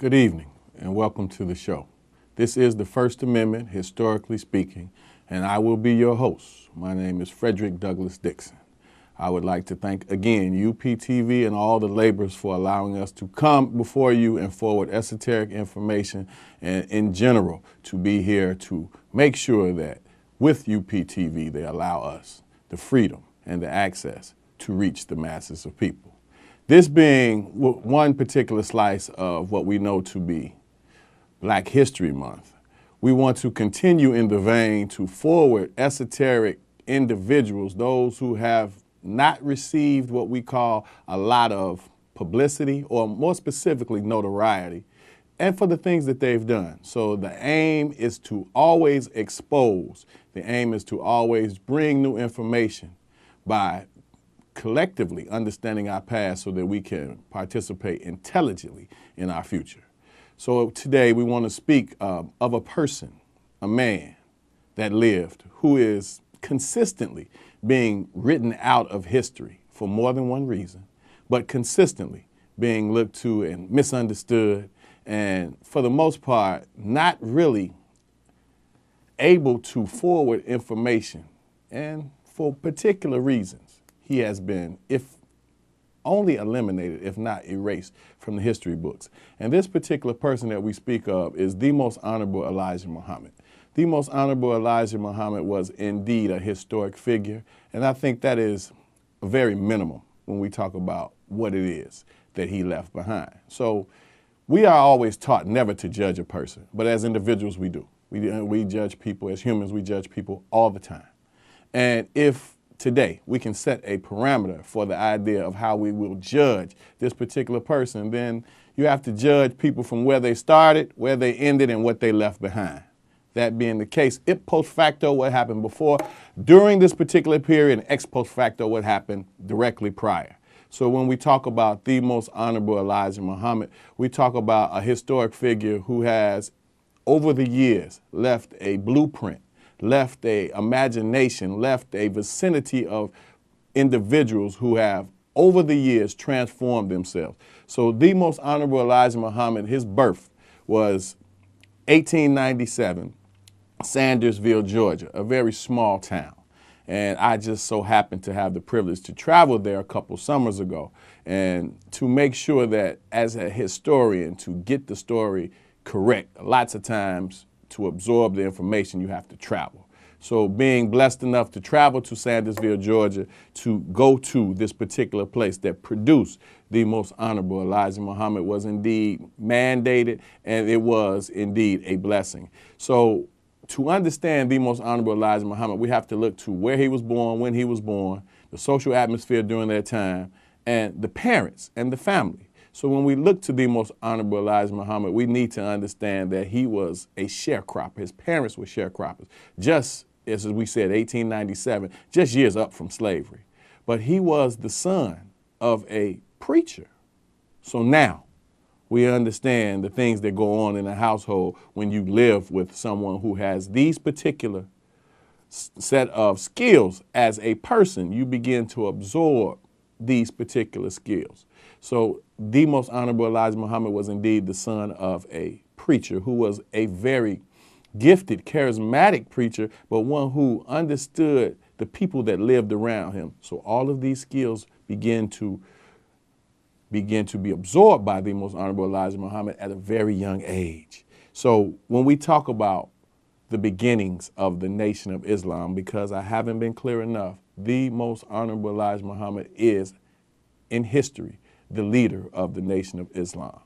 Good evening and welcome to the show. This is the First Amendment, historically speaking, and I will be your host. My name is Frederick Douglass Dixon. I would like to thank again UPTV and all the laborers for allowing us to come before you and forward esoteric information and in general to be here to make sure that with UPTV they allow us the freedom and the access to reach the masses of people. This being one particular slice of what we know to be Black History Month, we want to continue in the vein to forward esoteric individuals, those who have not received what we call a lot of publicity, or more specifically notoriety, and for the things that they've done. So the aim is to always expose. The aim is to always bring new information by collectively understanding our past so that we can participate intelligently in our future. So today we want to speak of a person, a man that lived, who is consistently being written out of history for more than one reason, but consistently being looked to and misunderstood, and for the most part, not really able to forward information. And for particular reasons, he has been, if only eliminated, if not erased from the history books. And this particular person that we speak of is the Most Honorable Elijah Muhammad. The Most Honorable Elijah Muhammad was indeed a historic figure, and I think that is very minimal when we talk about what it is that he left behind. So we are always taught never to judge a person, but as individuals we do. We judge people, as humans we judge people all the time. And if today we can set a parameter for the idea of how we will judge this particular person, then you have to judge people from where they started, where they ended, and what they left behind. That being the case, ip post facto, what happened before, during this particular period, and ex post facto, what happened directly prior. So when we talk about the Most Honorable Elijah Muhammad, we talk about a historic figure who has, over the years, left a blueprint, left a imagination, left a vicinity of individuals who have, over the years, transformed themselves. So the Most Honorable Elijah Muhammad, his birth was 1897, Sandersville, Georgia, a very small town. And I just so happened to have the privilege to travel there a couple summers ago, and to make sure that as a historian, to get the story correct, lots of times to absorb the information you have to travel. So being blessed enough to travel to Sandersville, Georgia, to go to this particular place that produced the Most Honorable Elijah Muhammad was indeed mandated, and it was indeed a blessing. So to understand the Most Honorable Elijah Muhammad, we have to look to where he was born, when he was born, the social atmosphere during that time, and the parents and the family. So when we look to the Most Honorable Elijah Muhammad, we need to understand that he was a sharecropper. His parents were sharecroppers, just as we said, 1897, just years up from slavery. But he was the son of a preacher. So now we understand the things that go on in a household when you live with someone who has these particular set of skills as a person. You begin to absorb these particular skills. So the Most Honorable Elijah Muhammad was indeed the son of a preacher who was a very gifted, charismatic preacher, but one who understood the people that lived around him. So all of these skills begin to be absorbed by the Most Honorable Elijah Muhammad at a very young age. So when we talk about the beginnings of the Nation of Islam, because I haven't been clear enough, the Most Honorable Elijah Muhammad is, in history, the leader of the Nation of Islam.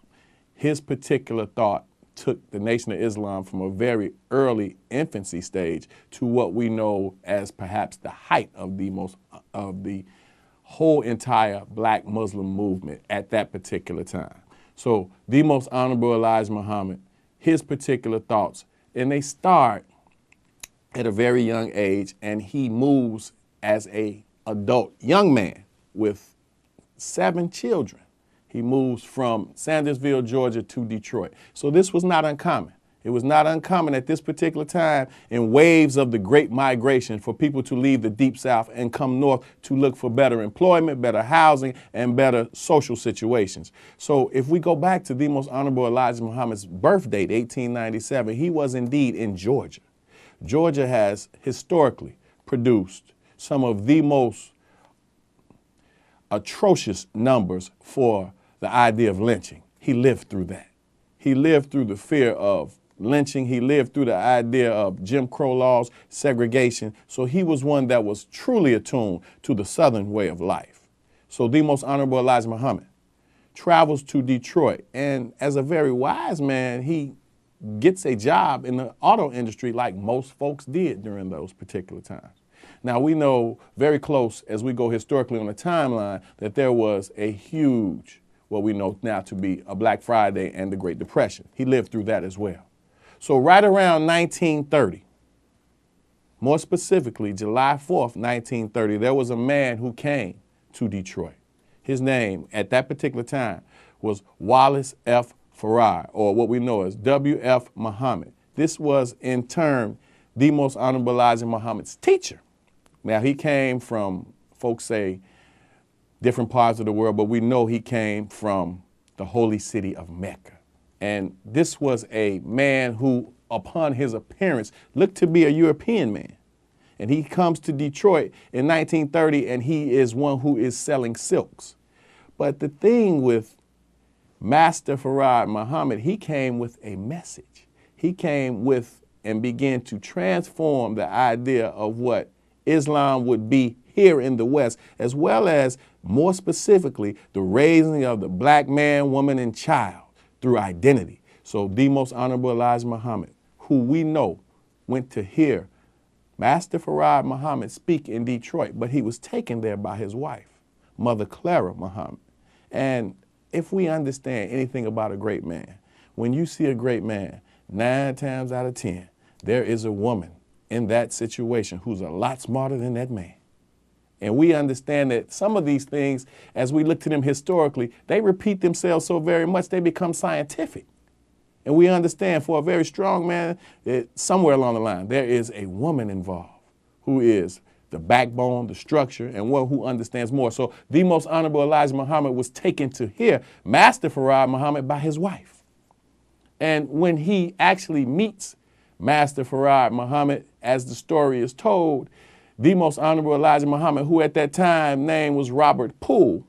His particular thought took the Nation of Islam from a very early infancy stage to what we know as perhaps the height of the whole entire Black Muslim movement at that particular time. So the Most Honorable Elijah Muhammad, his particular thoughts, and they start at a very young age, and he moves as an adult young man with 7 children. He moves from Sandersville, Georgia to Detroit. So this was not uncommon. It was not uncommon at this particular time in waves of the Great Migration for people to leave the Deep South and come north to look for better employment, better housing, and better social situations. So if we go back to the most Honorable Elijah Muhammad's birth date, 1897, he was indeed in Georgia. Georgia has historically produced some of the most atrocious numbers for the idea of lynching. He lived through that. He lived through the fear of lynching. He lived through the idea of Jim Crow laws, segregation. So he was one that was truly attuned to the Southern way of life. So the most Honorable Elijah Muhammad travels to Detroit, and as a very wise man, he gets a job in the auto industry like most folks did during those particular times. Now, we know very close as we go historically on the timeline that there was a huge, what we know now to be a Black Friday and the Great Depression. He lived through that as well. So right around 1930, more specifically, July 4th, 1930, there was a man who came to Detroit. His name at that particular time was Wallace F. Farrar, or what we know as W.F. Muhammad. This was in turn the most Honorable Elijah Muhammad's teacher. Now, he came from, folks say, different parts of the world, but we know he came from the holy city of Mecca. And this was a man who, upon his appearance, looked to be a European man. And he comes to Detroit in 1930, and he is one who is selling silks. But the thing with Master Fard Muhammad, he came with a message. He came with and began to transform the idea of what Islam would be here in the West, as well as, more specifically, the raising of the black man, woman, and child through identity. So the most Honorable Elijah Muhammad, who we know went to hear Master Fard Muhammad speak in Detroit, but he was taken there by his wife, Mother Clara Muhammad. And if we understand anything about a great man, when you see a great man, 9 times out of 10, there is a woman in that situation who's a lot smarter than that man. And we understand that some of these things, as we look to them historically, they repeat themselves so very much they become scientific. And we understand for a very strong man, somewhere along the line, there is a woman involved who is the backbone, the structure, and one who understands more. So the most Honorable Elijah Muhammad was taken to hear Master Fard Muhammad by his wife. And when he actually meets Master Fard Muhammad, as the story is told, the most Honorable Elijah Muhammad, who at that time name was Robert Poole,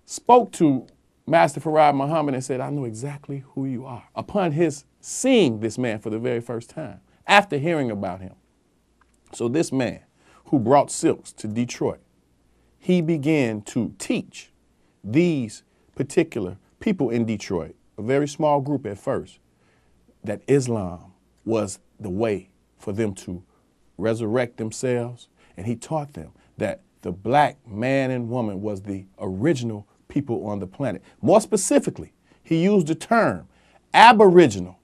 spoke to Master Fard Muhammad and said, "I know exactly who you are," upon his seeing this man for the very first time, after hearing about him. So this man who brought silks to Detroit, he began to teach these particular people in Detroit, a very small group at first, that Islam was the way for them to resurrect themselves. And he taught them that the black man and woman was the original people on the planet. More specifically, he used the term aboriginal.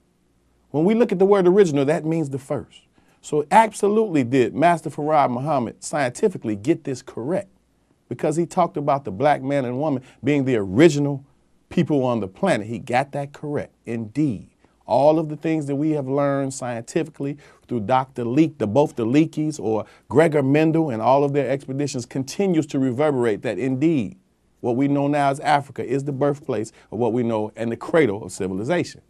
When we look at the word original, that means the first. So absolutely did Master Fard Muhammad scientifically get this correct, because he talked about the black man and woman being the original people on the planet. He got that correct, indeed. All of the things that we have learned scientifically through Dr. Leake, both the Leakeys or Gregor Mendel and all of their expeditions continues to reverberate that indeed what we know now as Africa is the birthplace of what we know and the cradle of civilization.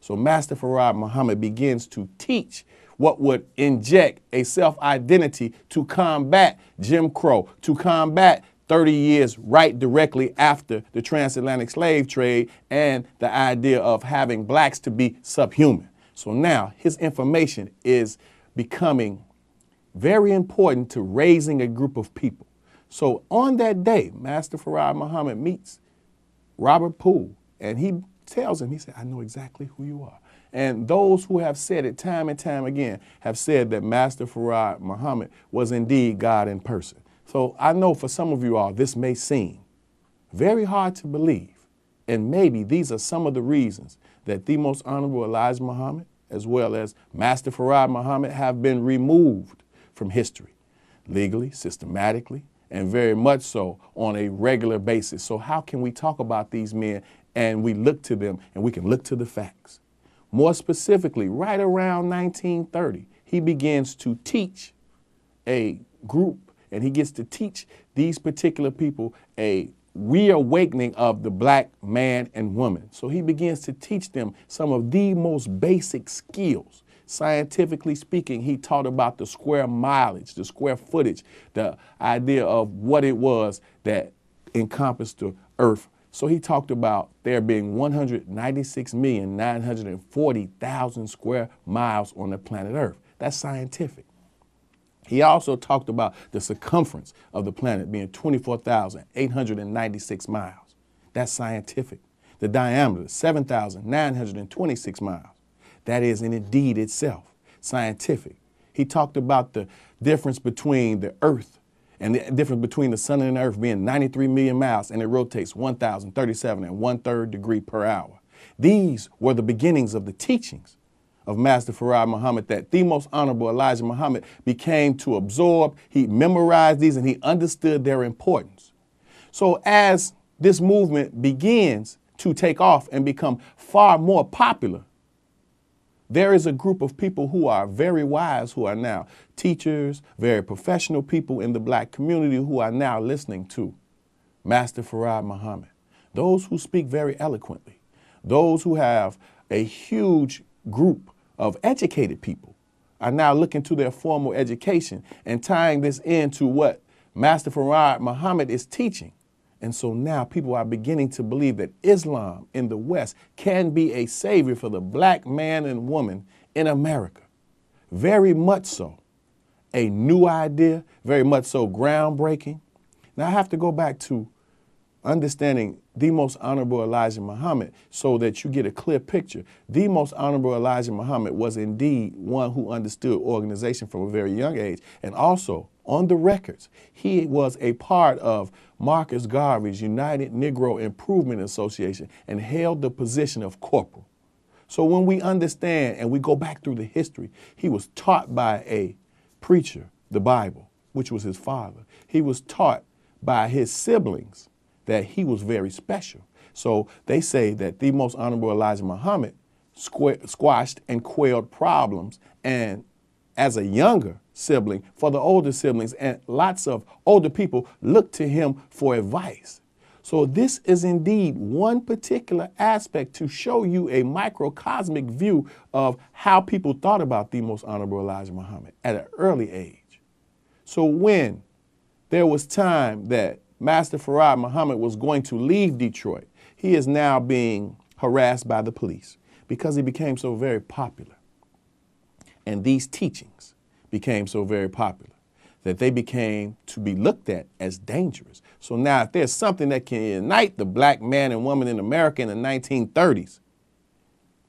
So Master Fard Muhammad begins to teach what would inject a self-identity to combat Jim Crow, to combat 30 years right directly after the transatlantic slave trade and the idea of having blacks to be subhuman. So now his information is becoming very important to raising a group of people. So on that day, Master Fard Muhammad meets Robert Poole, and he tells him, he said, "I know exactly who you are." And those who have said it time and time again have said that Master Fard Muhammad was indeed God in person. So I know for some of you all, this may seem very hard to believe. And maybe these are some of the reasons that the most Honorable Elijah Muhammad, as well as Master Fard Muhammad, have been removed from history, legally, systematically, and very much so on a regular basis. So how can we talk about these men and we look to them and we can look to the facts? More specifically, right around 1930, he begins to teach a group, and he gets to teach these particular people a reawakening of the black man and woman. So he begins to teach them some of the most basic skills. Scientifically speaking, he taught about the square mileage, the square footage, the idea of what it was that encompassed the earth. So he talked about there being 196,940,000 square miles on the planet Earth. That's scientific. He also talked about the circumference of the planet being 24,896 miles. That's scientific. The diameter, 7,926 miles. That is in deed itself scientific. He talked about the difference between the Earth and the difference between the sun and the earth being 93 million miles, and it rotates 1,037 and 1/3 degree per hour. These were the beginnings of the teachings of Master Fard Muhammad that the Most Honorable Elijah Muhammad became to absorb. He memorized these and he understood their importance. So as this movement begins to take off and become far more popular, there is a group of people who are very wise, who are now teachers, very professional people in the black community who are now listening to Master Fard Muhammad. Those who speak very eloquently, those who have a huge group of educated people are now looking to their formal education and tying this into what Master Fard Muhammad is teaching. And so now people are beginning to believe that Islam in the West can be a savior for the black man and woman in America. Very much so. A new idea, very much so groundbreaking. Now I have to go back to understanding the Most Honorable Elijah Muhammad so that you get a clear picture. The Most Honorable Elijah Muhammad was indeed one who understood organization from a very young age, and also on the records, he was a part of Marcus Garvey's United Negro Improvement Association and held the position of corporal. So when we understand and we go back through the history, he was taught by a preacher, the Bible, which was his father. He was taught by his siblings that he was very special. So they say that the Most Honorable Elijah Muhammad squashed and quelled problems, and as a younger sibling, for the older siblings, and lots of older people looked to him for advice. So this is indeed one particular aspect to show you a microcosmic view of how people thought about the Most Honorable Elijah Muhammad at an early age. So when there was time that Master Fard Muhammad was going to leave Detroit, he is now being harassed by the police because he became so very popular. And these teachings became so very popular that they became to be looked at as dangerous. So now if there's something that can unite the black man and woman in America in the 1930s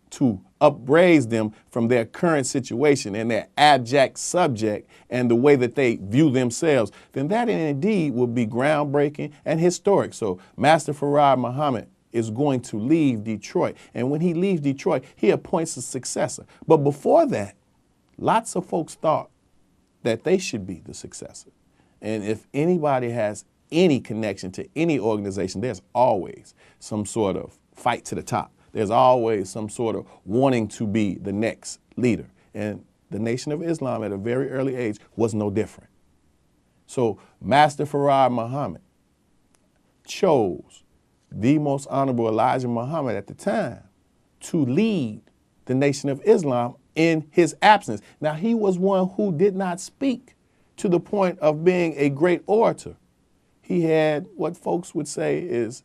to upraise them from their current situation and their abject subject and the way that they view themselves, then that indeed will be groundbreaking and historic. So Master Fard Muhammad is going to leave Detroit. And when he leaves Detroit, he appoints a successor. But before that, lots of folks thought that they should be the successor. And if anybody has any connection to any organization, there's always some sort of fight to the top. There's always some sort of wanting to be the next leader. And the Nation of Islam at a very early age was no different. So Master Fard Muhammad chose the Most Honorable Elijah Muhammad at the time to lead the Nation of Islam in his absence. Now, he was one who did not speak to the point of being a great orator. He had what folks would say is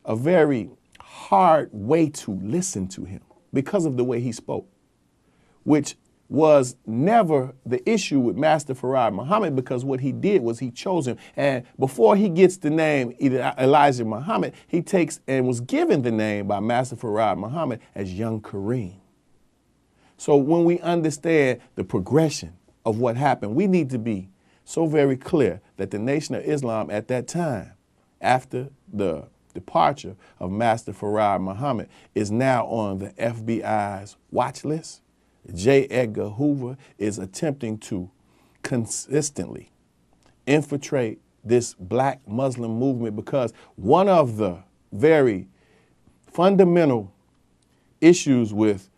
a very hard way to listen to him because of the way he spoke, which was never the issue with Master Fard Muhammad, because what he did was he chose him. And before he gets the name Elijah Muhammad, he takes and was given the name by Master Fard Muhammad as Young Kareem. So when we understand the progression of what happened, we need to be so very clear that the Nation of Islam at that time, after the departure of Master Fard Muhammad, is now on the FBI's watch list. J. Edgar Hoover is attempting to consistently infiltrate this black Muslim movement, because one of the very fundamental issues with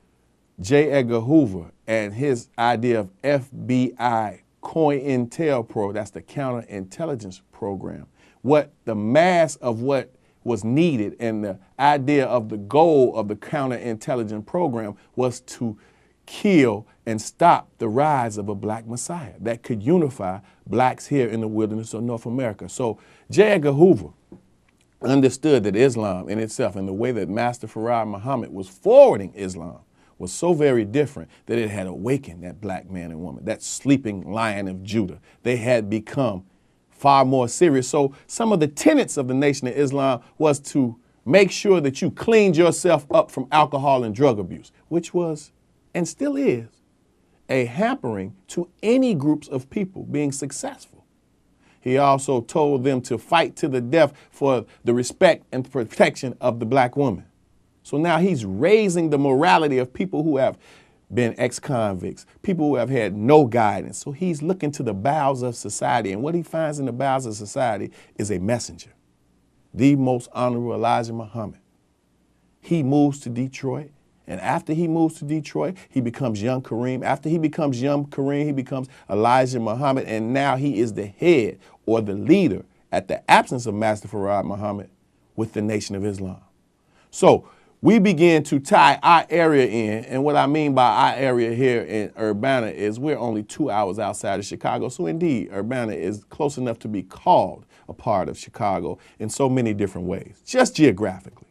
J. Edgar Hoover and his idea of FBI COINTELPRO, that's the counterintelligence program, what the mass of what was needed and the idea of the goal of the counterintelligence program was to kill and stop the rise of a black messiah that could unify blacks here in the wilderness of North America. So J. Edgar Hoover understood that Islam in itself and the way that Master Fard Muhammad was forwarding Islam was so very different that it had awakened that black man and woman, that sleeping lion of Judah. They had become far more serious. So some of the tenets of the Nation of Islam was to make sure that you cleaned yourself up from alcohol and drug abuse, which was, and still is, a hampering to any groups of people being successful. He also told them to fight to the death for the respect and protection of the black woman. So now he's raising the morality of people who have been ex-convicts, people who have had no guidance. So he's looking to the bowels of society, and what he finds in the bowels of society is a messenger, the most honorable Elijah Muhammad. He moves to Detroit, and after he moves to Detroit, he becomes young Kareem. After he becomes young Kareem, he becomes Elijah Muhammad, and now he is the head or the leader at the absence of Master Fard Muhammad with the Nation of Islam. So we begin to tie our area in, and what I mean by our area here in Urbana is we're only 2 hours outside of Chicago, so indeed Urbana is close enough to be called a part of Chicago in so many different ways, just geographically.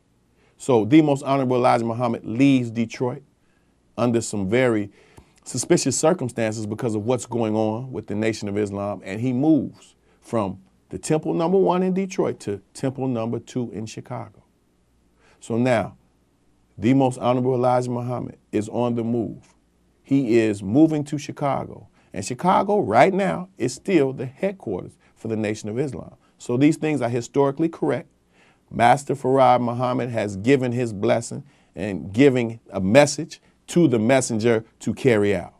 So the most honorable Elijah Muhammad leaves Detroit under some very suspicious circumstances because of what's going on with the Nation of Islam, and he moves from the Temple number 1 in Detroit to Temple number 2 in Chicago. So now, the most honorable Elijah Muhammad is on the move. He is moving to Chicago. And Chicago right now is still the headquarters for the Nation of Islam. So these things are historically correct. Master Fard Muhammad has given his blessing and giving a message to the messenger to carry out.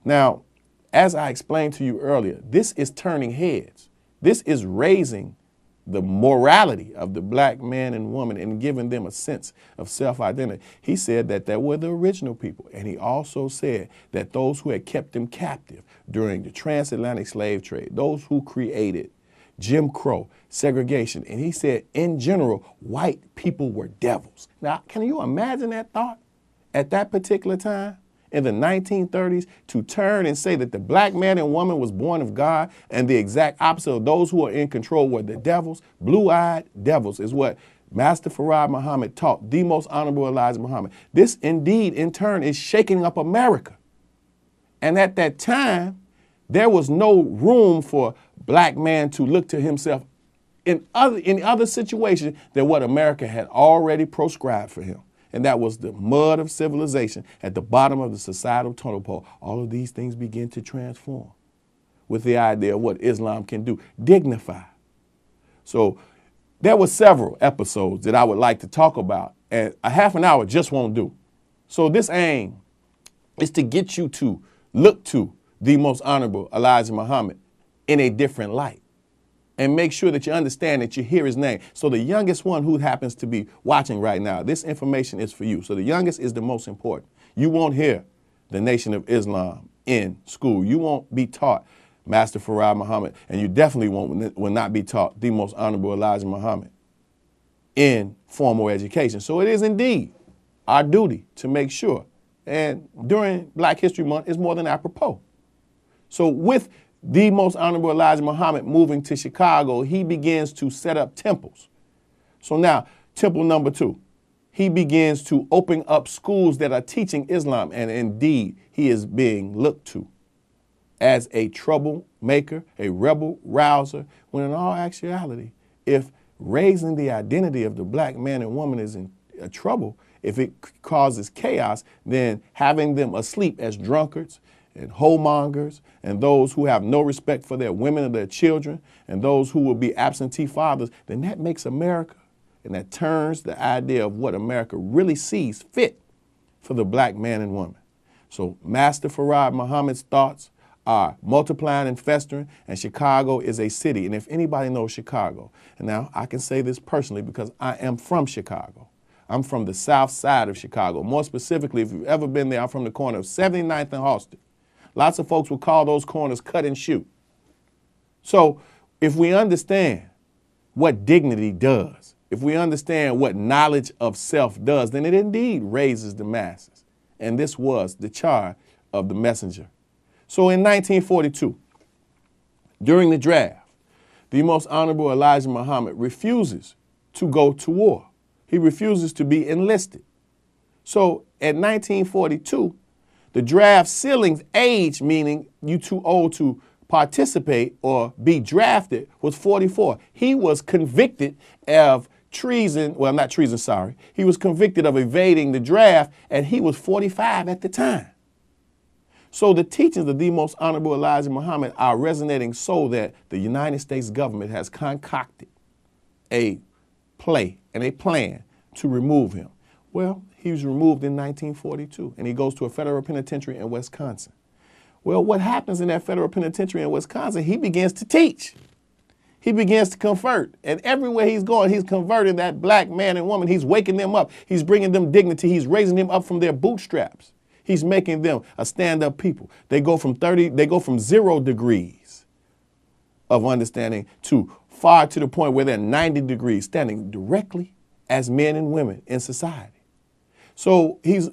Now, as I explained to you earlier, this is turning heads. This is raising the morality of the black man and woman and giving them a sense of self-identity. He said that they were the original people, and he also said that those who had kept them captive during the transatlantic slave trade, those who created Jim Crow, segregation, and he said in general, white people were devils. Now, can you imagine that thought at that particular time? In the 1930s, to turn and say that the black man and woman was born of God and the exact opposite of those who are in control were the devils, blue-eyed devils, is what Master Fard Muhammad taught the most honorable Elijah Muhammad. This indeed, in turn, is shaking up America. And at that time, there was no room for black man to look to himself in other situations than what America had already proscribed for him. And that was the mud of civilization at the bottom of the societal totem pole. All of these things begin to transform with the idea of what Islam can do, dignify. So there were several episodes that I would like to talk about, and a half an hour just won't do. So this aim is to get you to look to the most honorable Elijah Muhammad in a different light, and make sure that you understand that you hear his name. So the youngest one who happens to be watching right now, this information is for you. So the youngest is the most important. You won't hear the Nation of Islam in school. You won't be taught Master Fard Muhammad, and you definitely will not be taught the most honorable Elijah Muhammad in formal education. So it is indeed our duty to make sure, and during Black History Month is more than apropos. So with the most honorable Elijah Muhammad moving to Chicago, he begins to set up temples. So now, temple number 2, he begins to open up schools that are teaching Islam, and indeed, he is being looked to as a troublemaker, a rebel rouser, when in all actuality, if raising the identity of the black man and woman is in trouble, if it causes chaos, then having them asleep as drunkards and homongers, and those who have no respect for their women and their children, and those who will be absentee fathers, then that makes America, and that turns the idea of what America really sees fit for the black man and woman. So Master Fard Muhammad's thoughts are multiplying and festering, and Chicago is a city. And if anybody knows Chicago, and now I can say this personally because I am from Chicago, I'm from the south side of Chicago. More specifically, if you've ever been there, I'm from the corner of 79th and Halsted. Lots of folks would call those corners cut and shoot. So if we understand what dignity does, if we understand what knowledge of self does, then it indeed raises the masses. And this was the charge of the messenger. So in 1942, during the draft, the Most Honorable Elijah Muhammad refuses to go to war. He refuses to be enlisted. So at 1942, the draft ceiling's age, meaning you too old to participate or be drafted, was 44. He was convicted of treason, well, not treason, sorry. He was convicted of evading the draft, and he was 45 at the time. So the teachings of the Most Honorable Elijah Muhammad are resonating so that the United States government has concocted a play and a plan to remove him. Well, he was removed in 1942, and he goes to a federal penitentiary in Wisconsin. Well, what happens in that federal penitentiary in Wisconsin, he begins to teach. He begins to convert. And everywhere he's going, he's converting that black man and woman. He's waking them up. He's bringing them dignity. He's raising them up from their bootstraps. He's making them a stand-up people. They go from 0 degrees of understanding to far to the point where they're 90 degrees, standing directly as men and women in society. So he's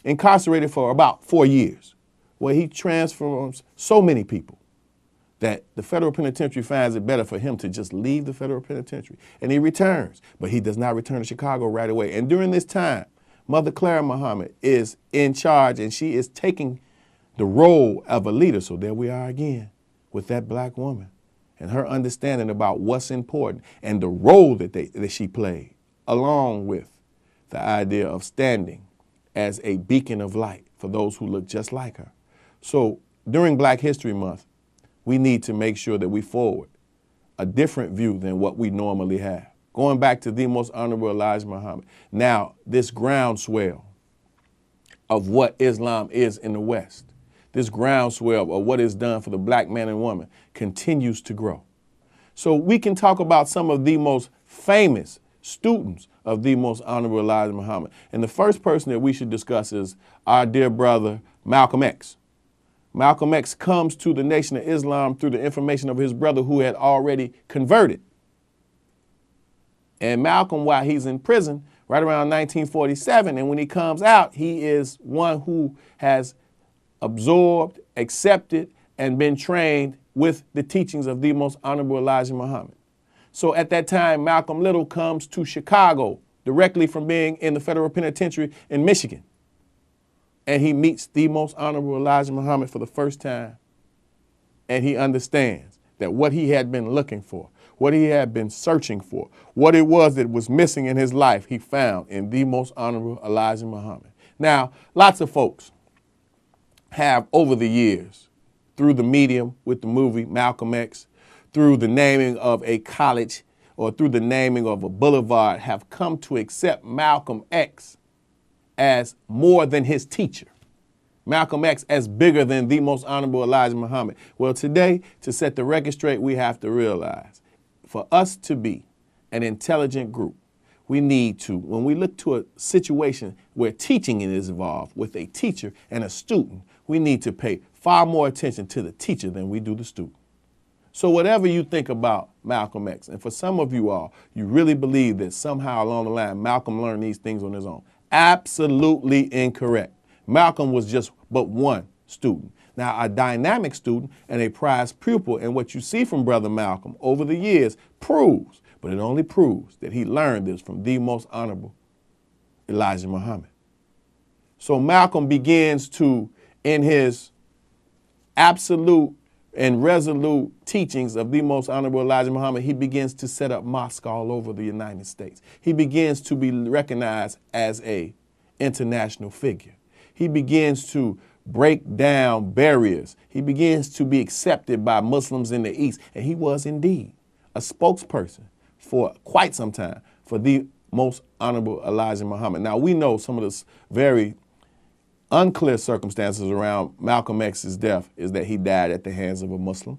incarcerated for about 4 years, where he transforms so many people that the federal penitentiary finds it better for him to just leave the federal penitentiary. And he returns, but he does not return to Chicago right away. And during this time, Mother Clara Muhammad is in charge, and she is taking the role of a leader. So there we are again with that black woman and her understanding about what's important and the role that she played, along with the idea of standing as a beacon of light for those who look just like her. So during Black History Month, we need to make sure that we forward a different view than what we normally have. Going back to the Most Honorable Elijah Muhammad. Now, this groundswell of what Islam is in the West, this groundswell of what is done for the black man and woman continues to grow. So we can talk about some of the most famous students of the Most Honorable Elijah Muhammad. And the first person that we should discuss is our dear brother, Malcolm X. Malcolm X comes to the Nation of Islam through the information of his brother who had already converted. And Malcolm, while he's in prison, right around 1947, and when he comes out, he is one who has absorbed, accepted, and been trained with the teachings of the Most Honorable Elijah Muhammad. So at that time, Malcolm Little comes to Chicago directly from being in the federal penitentiary in Michigan. And he meets the Most Honorable Elijah Muhammad for the first time. And he understands that what he had been looking for, what he had been searching for, what it was that was missing in his life, he found in the Most Honorable Elijah Muhammad. Now, lots of folks have over the years, through the medium with the movie Malcolm X, through the naming of a college or through the naming of a boulevard, have come to accept Malcolm X as more than his teacher. Malcolm X as bigger than the Most Honorable Elijah Muhammad. Well, today, to set the record straight, we have to realize for us to be an intelligent group, we need to, when we look to a situation where teaching is involved with a teacher and a student, we need to pay far more attention to the teacher than we do the student. So whatever you think about Malcolm X, and for some of you all, you really believe that somehow along the line, Malcolm learned these things on his own. Absolutely incorrect. Malcolm was just but one student. Now, a dynamic student and a prize pupil, and what you see from Brother Malcolm over the years proves, but it only proves that he learned this from the Most Honorable Elijah Muhammad. So Malcolm begins to, in his absolute and resolute teachings of the Most Honorable Elijah Muhammad, he begins to set up mosques all over the United States. He begins to be recognized as an international figure. He begins to break down barriers. He begins to be accepted by Muslims in the East. And he was indeed a spokesperson for quite some time for the Most Honorable Elijah Muhammad. Now, we know some of the very unclear circumstances around Malcolm X's death is that he died at the hands of a Muslim.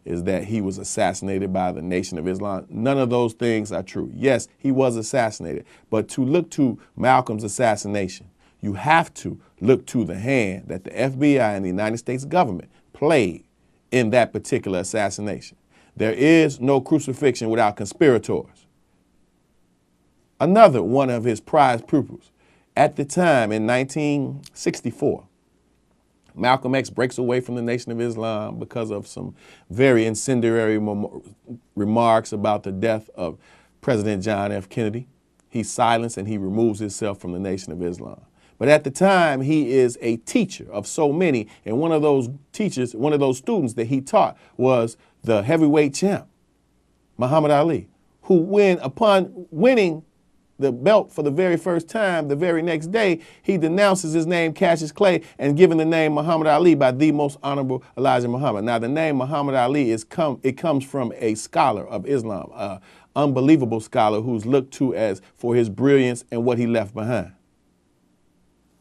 is that he was assassinated by the Nation of Islam. None of those things are true. Yes, he was assassinated, but to look to Malcolm's assassination, you have to look to the hand that the FBI and the United States government played in that particular assassination. There is no crucifixion without conspirators. Another one of his prized pupils, at the time in 1964, Malcolm X breaks away from the Nation of Islam because of some very incendiary remarks about the death of President John F. Kennedy. He's silenced and he removes himself from the Nation of Islam. But at the time, he is a teacher of so many, and one of those teachers, one of those students that he taught was the heavyweight champ, Muhammad Ali, who upon winning the belt for the very first time, the very next day, he denounces his name, Cassius Clay, and given the name Muhammad Ali by the most honorable Elijah Muhammad. Now, the name Muhammad Ali comes from a scholar of Islam, an unbelievable scholar who's looked to as for his brilliance and what he left behind.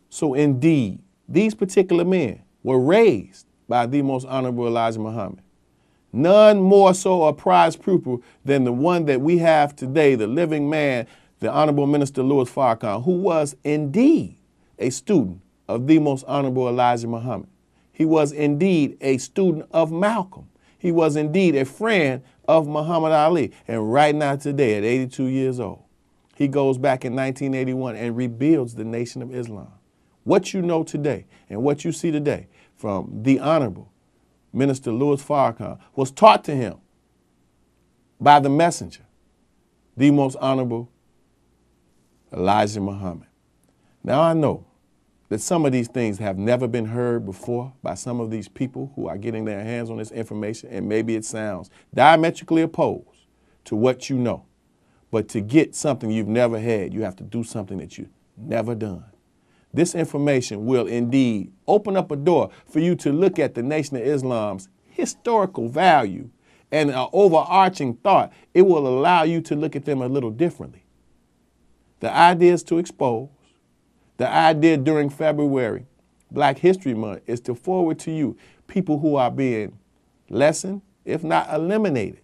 So indeed, these particular men were raised by the most honorable Elijah Muhammad. None more so a prized pupil than the one that we have today, the living man, the Honorable Minister Louis Farrakhan, who was indeed a student of the most honorable Elijah Muhammad. He was indeed a student of Malcolm. He was indeed a friend of Muhammad Ali. And right now today, at 82 years old, he goes back in 1981 and rebuilds the Nation of Islam. What you know today and what you see today from the Honorable Minister Louis Farrakhan was taught to him by the messenger, the most honorable Elijah Muhammad. Now I know that some of these things have never been heard before by some of these people who are getting their hands on this information, and maybe it sounds diametrically opposed to what you know. But to get something you've never had, you have to do something that you've never done. This information will indeed open up a door for you to look at the Nation of Islam's historical value and an overarching thought. It will allow you to look at them a little differently. The idea is to expose. The idea during February, Black History Month, is to forward to you people who are being lessened, if not eliminated,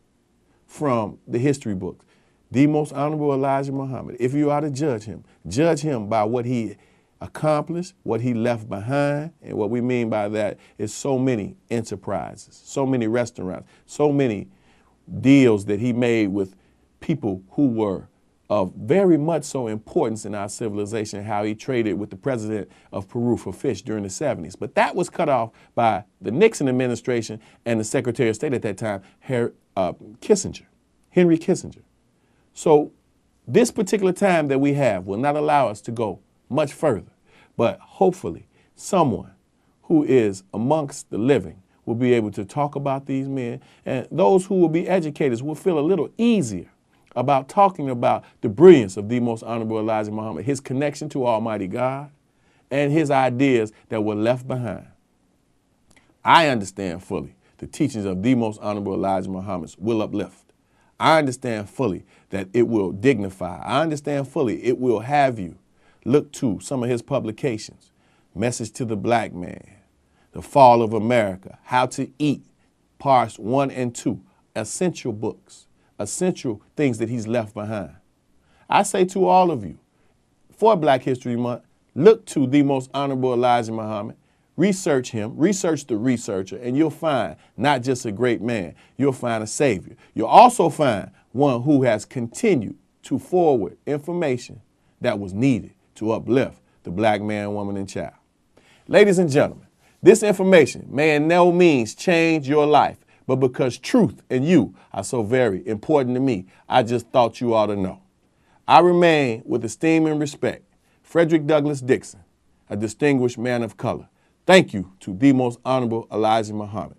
from the history books. The most honorable Elijah Muhammad, if you are to judge him by what he accomplished, what he left behind. And what we mean by that is so many enterprises, so many restaurants, so many deals that he made with people who were of very much so importance in our civilization, how he traded with the president of Peru for fish during the 70s. But that was cut off by the Nixon administration and the Secretary of State at that time, Henry Kissinger. So this particular time that we have will not allow us to go much further, but hopefully someone who is amongst the living will be able to talk about these men, and those who will be educators will feel a little easier about talking about the brilliance of the most honorable Elijah Muhammad, his connection to Almighty God, and his ideas that were left behind. I understand fully the teachings of the most honorable Elijah Muhammad will uplift. I understand fully that it will dignify. I understand fully it will have you look to some of his publications, Message to the Black Man, The Fall of America, How to Eat, Parts 1 and 2, essential books, essential things that he's left behind. I say to all of you, for Black History Month, look to the most honorable Elijah Muhammad, research him, research the researcher, and you'll find not just a great man, you'll find a savior. You'll also find one who has continued to forward information that was needed to uplift the black man, woman, and child. Ladies and gentlemen, this information may in no means change your life, but because truth and you are so very important to me, I just thought you ought to know. I remain, with esteem and respect, Frederick Douglass Dixon, a distinguished man of color. Thank you to the most honorable Elijah Muhammad.